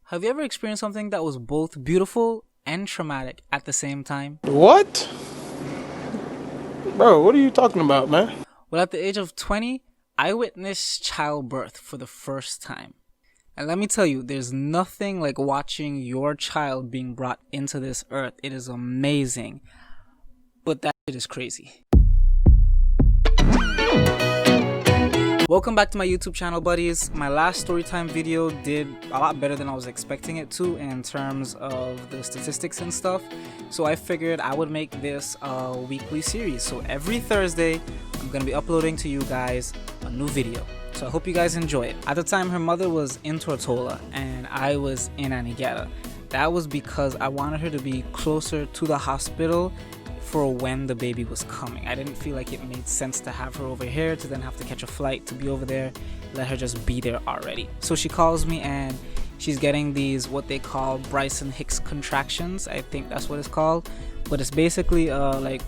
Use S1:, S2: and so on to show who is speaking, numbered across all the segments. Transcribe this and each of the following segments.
S1: Have you ever experienced something that was both beautiful and traumatic at the same time?
S2: What? Bro, what are you talking about, man?
S1: Well, at the age of 20, I witnessed childbirth for the first time. And let me tell you, there's nothing like watching your child being brought into this earth. It is amazing. But that shit is crazy. Welcome back to my YouTube channel, buddies. My last storytime video did a lot better than I was expecting it to in terms of the statistics and stuff. So I figured I would make this a weekly series. So every Thursday, I'm going to be uploading to you guys a new video. So I hope you guys enjoy it. At the time, her mother was in Tortola and I was in Anegada. That was because I wanted her to be closer to the hospital for when the baby was coming. I didn't feel like it made sense to have her over here to then have to catch a flight to be over there. Let her just be there already. So she calls me and she's getting these what they call Bryson Hicks contractions. I think that's what it's called. But it's basically like,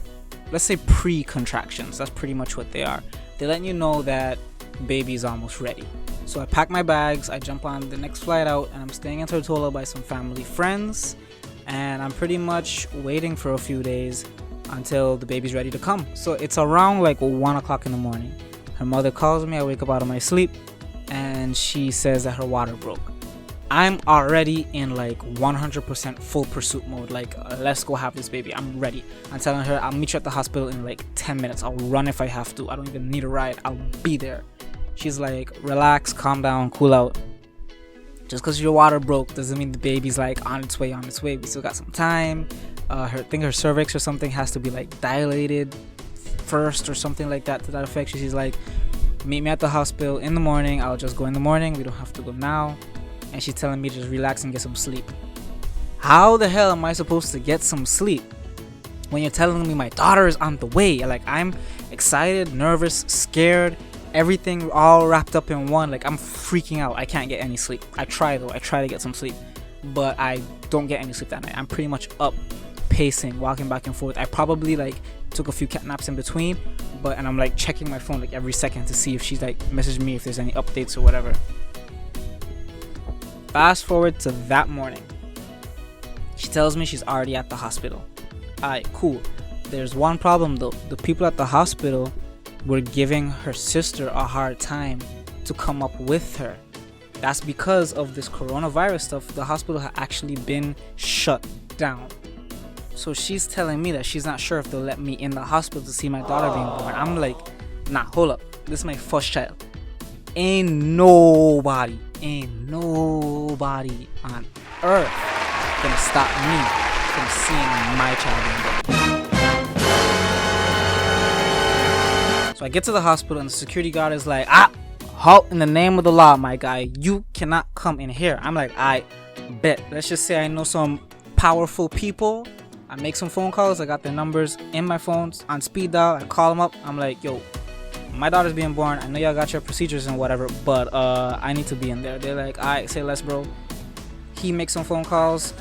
S1: let's say pre-contractions. That's pretty much what they are. They let you know that baby's almost ready. So I pack my bags, I jump on the next flight out, and I'm staying in Tortola by some family friends, and I'm pretty much waiting for a few days until the baby's ready to come. So it's around like 1 o'clock in the morning. Her mother calls me, I wake up out of my sleep, and she says that her water broke. I'm already in like 100% full pursuit mode, like let's go have this baby, I'm ready. I'm telling her I'll meet you at the hospital in like 10 minutes, I'll run if I have to, I don't even need a ride, I'll be there. She's like, relax, calm down, cool out. Just because your water broke doesn't mean the baby's like on its way, we still got some time. I think her cervix or something has to be like dilated first or something like that to that effect. She's like, meet me at the hospital in the morning, I'll just go in the morning, we don't have to go now. And she's telling me to just relax and get some sleep. How the hell am I supposed to get some sleep when you're telling me my daughter is on the way? Like, I'm excited, nervous, scared, everything all wrapped up in one. Like, I'm freaking out. I can't get any sleep. I try though, I try to get some sleep, but I don't get any sleep that night. I'm pretty much up, pacing, walking back and forth. I probably like took a few cat naps in between, and I'm like checking my phone like every second to see if she's like messaged me if there's any updates or whatever. Fast forward to that morning. She tells me she's already at the hospital. Alright, cool. There's one problem though. The people at the hospital were giving her sister a hard time to come up with her. That's because of this coronavirus stuff. The hospital had actually been shut down. So she's telling me that she's not sure if they'll let me in the hospital to see my daughter being born. I'm like, nah, hold up. This is my first child. Ain't nobody on earth gonna stop me from seeing my child being born. So I get to the hospital and the security guard is like, halt, in the name of the law, my guy, you cannot come in here. I'm like, I bet. Let's just say I know some powerful people. I make some phone calls. I got their numbers in my phones on speed dial. I call them up. I'm like, yo, my daughter's being born. I know y'all got your procedures and whatever, but I need to be in there. They're like, alright, say less, bro. He makes some phone calls,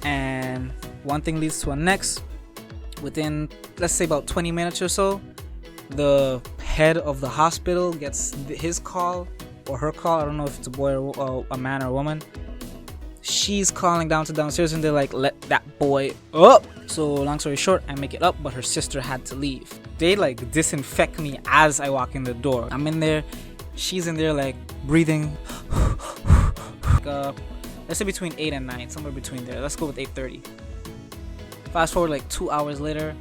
S1: and one thing leads to a next. Within, let's say, about 20 minutes or so, the head of the hospital gets his call or her call. I don't know if it's a boy or a man or a woman. She's calling downstairs, and they're like, let that boy up. So long story short, I make it up, but her sister had to leave. They like disinfect me as I walk in the door. I'm in there, she's in there like breathing. Let's say between 8 and 9, somewhere between there. Let's go with 8:30. Fast forward like 2 hours later,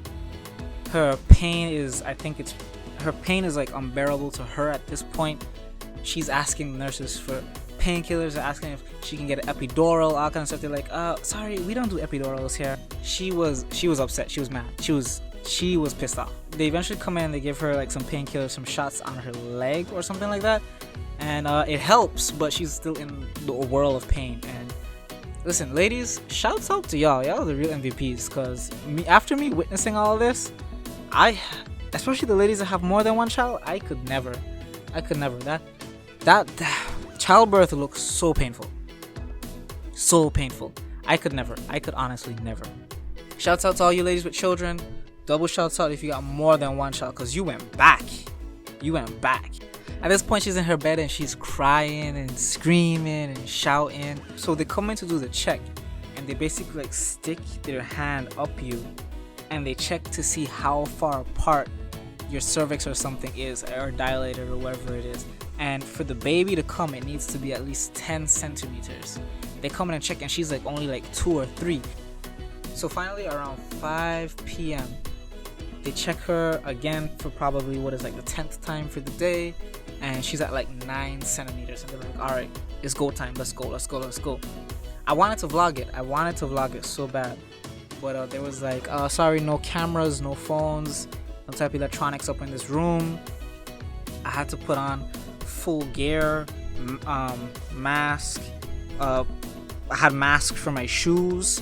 S1: her pain is like unbearable to her at this point. She's asking the nurses for painkillers, asking if she can get an epidural, all kind of stuff. They're like, sorry, we don't do epidurals here. She was upset, she was mad, she was pissed off. They eventually come in and they give her like some painkillers, some shots on her leg or something like that, and it helps, but she's still in the whirl of pain. And listen, ladies, shouts out to y'all are the real MVPs, because after me witnessing all of this, especially the ladies that have more than one child, I could never. That childbirth looks so painful. I could honestly never. Shouts out to all you ladies with children. Double shouts out if you got more than one child, because you went back. At this point, she's in her bed and she's crying and screaming and shouting. So they come in to do the check, and they basically like stick their hand up you, and they check to see how far apart your cervix or something is, or dilated, or whatever it is. And for the baby to come, it needs to be at least 10 centimeters. They come in and check, and she's like only like 2 or 3. So finally, around 5 p.m., they check her again for probably what is like the 10th time for the day, and she's at like 9 centimeters. And they're like, all right, it's go time. Let's go. I wanted to vlog it so bad, but there was like, sorry, no cameras, no phones, no type of electronics up in this room. I had to put on full gear, mask. I had masks for my shoes.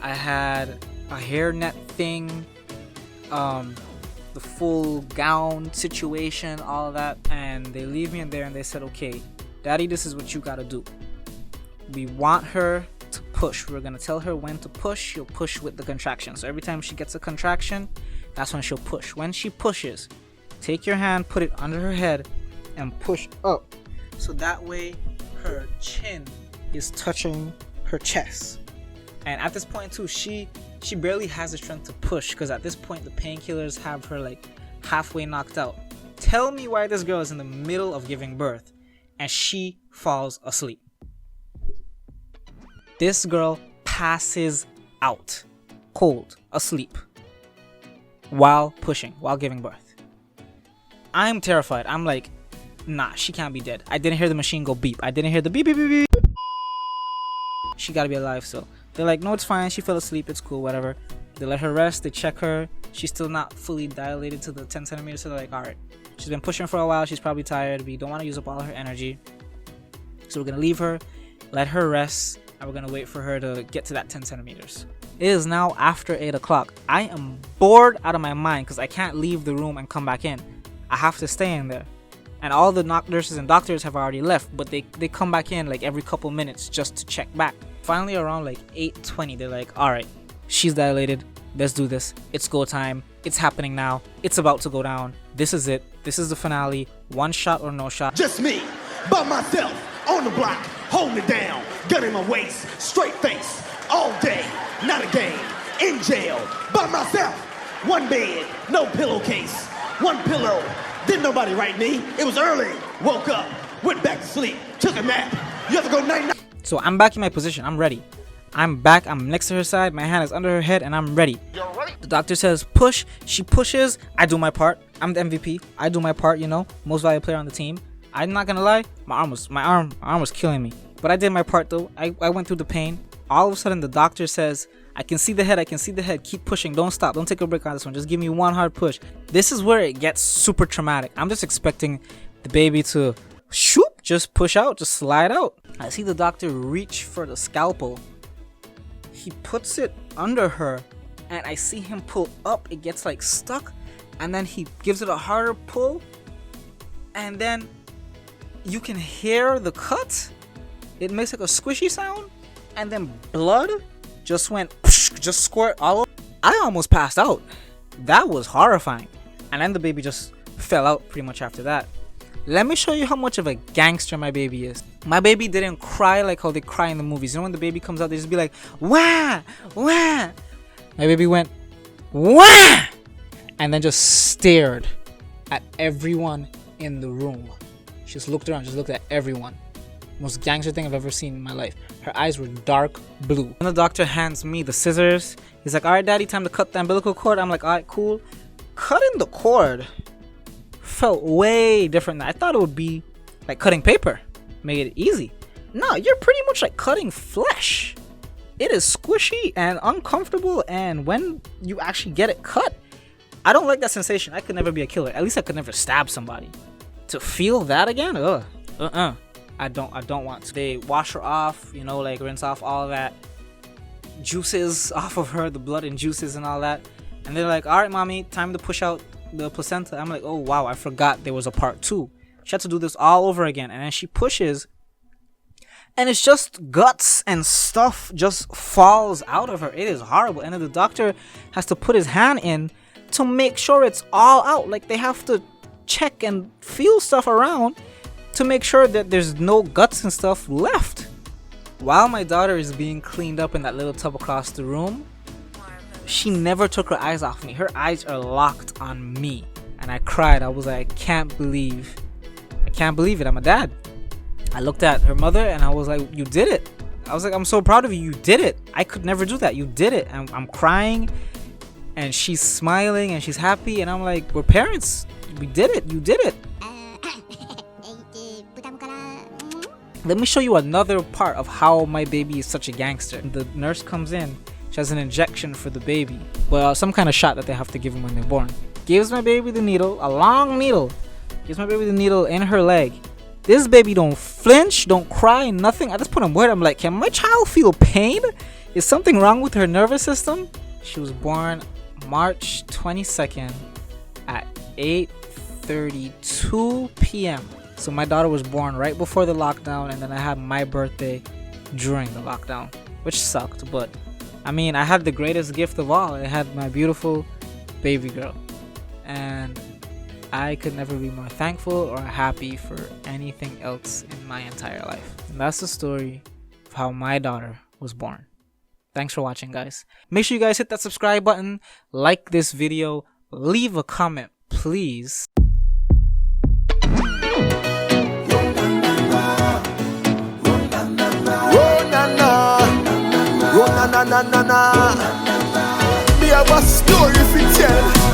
S1: I had a hairnet thing, the full gown situation, all of that. And they leave me in there and they said, okay, Daddy, this is what you gotta do. We want her to push. We're gonna tell her when to push. She'll push with the contraction. So every time she gets a contraction, that's when she'll push. When she pushes, take your hand, put it under her head, and push up. So that way her chin is touching her chest. And at this point too, she barely has the strength to push, because at this point the painkillers have her like halfway knocked out. Tell me why this girl is in the middle of giving birth and she falls asleep. This girl passes out, cold, asleep, while pushing, while giving birth. I'm terrified. I'm like, nah, she can't be dead. I didn't hear the machine go beep. I didn't hear the beep, beep, beep, beep. She gotta be alive still. They're like, no, it's fine. She fell asleep. It's cool, whatever. They let her rest. They check her. She's still not fully dilated to the 10 centimeters. So they're like, all right, she's been pushing for a while. She's probably tired. We don't want to use up all her energy. So we're going to leave her, let her rest, and we're going to wait for her to get to that 10 centimeters. It is now after 8 o'clock. I am bored out of my mind because I can't leave the room and come back in. I have to stay in there. And all the nurses and doctors have already left, but they come back in like every couple minutes just to check back. Finally, around like 8:20, they're like, all right, she's dilated. Let's do this. It's go time. It's happening now. It's about to go down. This is it. This is the finale. One shot or no shot.
S2: Just me, by myself, on the block, holding it down, gun in my waist, straight face, all day, not a game, in jail, by myself, one bed, no pillowcase, one pillow, didn't nobody write me, it was early, woke up, went back to sleep, took a nap, you have to go night-night.
S1: So I'm back in my position. I'm ready. I'm back. I'm next to her side. My hand is under her head and I'm ready.
S2: You're ready?
S1: The doctor says push. She pushes. I do my part. I'm the MVP. I do my part, you know. Most valuable player on the team. I'm not gonna lie. My arm was killing me. But I did my part though. I went through the pain. All of a sudden the doctor says, I can see the head. I can see the head. Keep pushing. Don't stop. Don't take a break on this one. Just give me one hard push. This is where it gets super traumatic. I'm just expecting the baby to shoop, just push out, just slide out. I see the doctor reach for the scalpel. He puts it under her and I see him pull up. It gets like stuck and then he gives it a harder pull and then you can hear the cut. It makes like a squishy sound and then blood just went, just squirt all over. I almost passed out. That was horrifying. And then the baby just fell out pretty much after that. Let me show you how much of a gangster my baby is. My baby didn't cry like how they cry in the movies. You know when the baby comes out, they just be like, wah, wah. My baby went, wah, and then just stared at everyone in the room. She just looked around, just looked at everyone. Most gangster thing I've ever seen in my life. Her eyes were dark blue. And the doctor hands me the scissors. He's like, all right, Daddy, time to cut the umbilical cord. I'm like, all right, cool. Cutting the cord felt way different. I thought it would be like cutting paper, make it easy. No, you're pretty much like cutting flesh. It is squishy and uncomfortable, and when you actually get it cut, I don't like that sensation. I could never be a killer. At least I could never stab somebody. To feel that again, I don't want to. They wash her off, you know, like rinse off all that juices off of her, the blood and juices and all that, and they're like, all right, mommy, time to push out the placenta. I'm like, oh wow, I forgot there was a part 2. She had to do this all over again. And then she pushes and it's just guts and stuff just falls out of her. It is horrible. And then the doctor has to put his hand in to make sure it's all out. Like they have to check and feel stuff around to make sure that there's no guts and stuff left. While my daughter is being cleaned up in that little tub across the room, she never took her eyes off me. Her eyes are locked on me. And I cried. I was like, I can't believe it. I'm a dad. I looked at her mother and I was like, you did it. I was like, I'm so proud of you. You did it. I could never do that. You did it. I'm crying and she's smiling and she's happy. And I'm like, we're parents. We did it. You did it. Let me show you another part of how my baby is such a gangster. The nurse comes in. She has an injection for the baby. Well, some kind of shot that they have to give him when they're born. Gives my baby the needle, a long needle. Gives my baby the needle in her leg. This baby don't flinch, don't cry, nothing. At this point I'm worried. I'm like, can my child feel pain? Is something wrong with her nervous system? She was born March 22nd at 8:32 p.m. So my daughter was born right before the lockdown, and then I had my birthday during the lockdown, which sucked, but I mean, I had the greatest gift of all. I had my beautiful baby girl, and I could never be more thankful or happy for anything else in my entire life. And that's the story of how my daughter was born. Thanks for watching, guys. Make sure you guys hit that subscribe button, like this video, leave a comment, please.
S3: Me have a story fi tell.